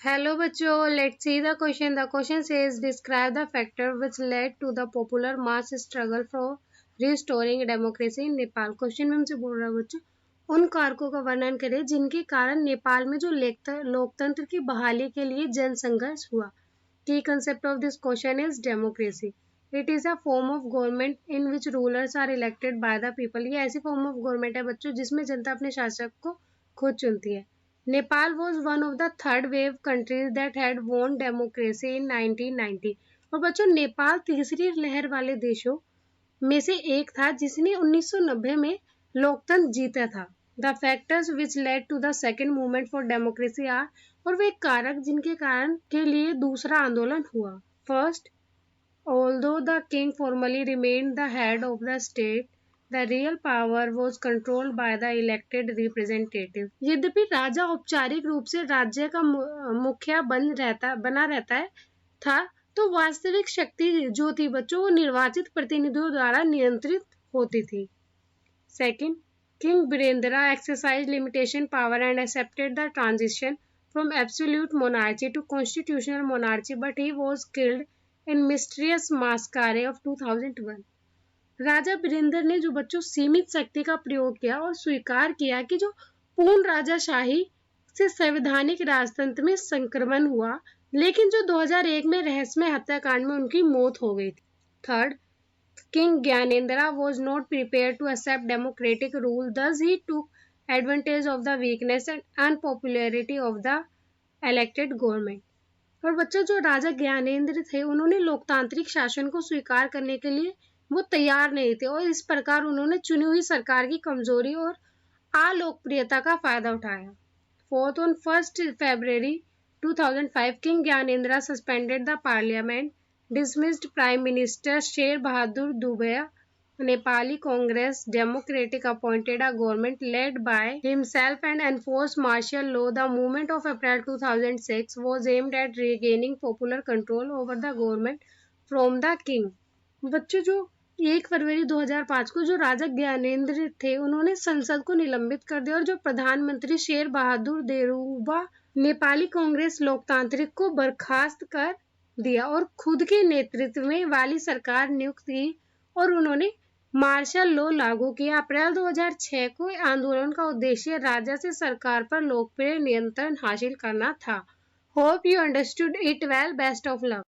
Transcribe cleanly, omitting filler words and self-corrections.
Hello बच्चों, let's see the question. The question says describe the factor which led to the popular mass struggle for restoring democracy in Nepal. Question में हमसे बोल रहा है बच्चों, उन कारकों का वर्णन करें जिनके कारण नेपाल में जो लोकतंत्र की बहाली के लिए जन संघर्ष हुआ. Key concept of this question is democracy. It is a form of government in which rulers are elected by the people. ये ऐसी form of government है बच्चों जिसमें जनता अपने शासक को खुद चुनती है. Nepal was one of the third wave countries that had won democracy in 1990. और बच्चों नेपाल तीसरी लहर वाले देशों में से एक था जिसने 1990 में लोकतंत्र जीता था. The factors which led to the second movement for democracy are, और वे कारक जिनके कारण के लिए दूसरा आंदोलन हुआ. First, although the king formally remained the head of the state, the real power was controlled by the elected representative. यद्यपि राजा औपचारिक रूप से राज्य का मुखिया बना रहता है था, तो वास्तविक शक्ति जो थी बच्चों वो निर्वाचित प्रतिनिधियों द्वारा नियंत्रित होती थी. Second, King Birendra exercised limitation power and accepted the transition from absolute monarchy to constitutional monarchy, but he was killed in mysterious masquerade of 2001. राजा बीरेंद्र ने जो बच्चों सीमित शक्ति का प्रयोग किया और स्वीकार किया कि जो पूर्ण राजाशाही से संवैधानिक राजतंत्र में संक्रमण हुआ, लेकिन जो 2001 में रहस्यमय हत्याकांड में उनकी मौत हो गई थी. Third, king Gyanendra was not prepared to accept democratic rule, thus he took advantage of the weakness and unpopularity of the elected government. और बच्चों जो राजा ज्ञानेंद्र थे उन्होंने लोकतांत्रिक शासन को स्वीकार करने के लिए वो तैयार नहीं थे और इस प्रकार उन्होंने चुनी हुई सरकार की कमजोरी और अलोकप्रियता का फायदा उठाया. Fourth, on 1 February 2005 king Gyanendra suspended the parliament, dismissed Prime Minister Sher Bahadur Dubey. Nepali Congress Democratic appointed a government led by himself and enforced martial law. The movement of April 2006 was aimed at regaining popular control over the government from the king. बच्चों जो 1 फरवरी 2005 को जो राजा ज्ञानेंद्र थे उन्होंने संसद को निलंबित कर दिया और जो प्रधानमंत्री शेर बहादुर देरुबा नेपाली कांग्रेस लोकतांत्रिक को बर्खास्त कर दिया और खुद के नेतृत्व में वाली सरकार नियुक्त की और उन्होंने मार्शल लॉ लागू किया. अप्रैल 2006 को आंदोलन का उद्देश्य राजा से सरकार पर लोकप्रिय नियंत्रण हासिल करना था. Hope you understood it well. Best of luck.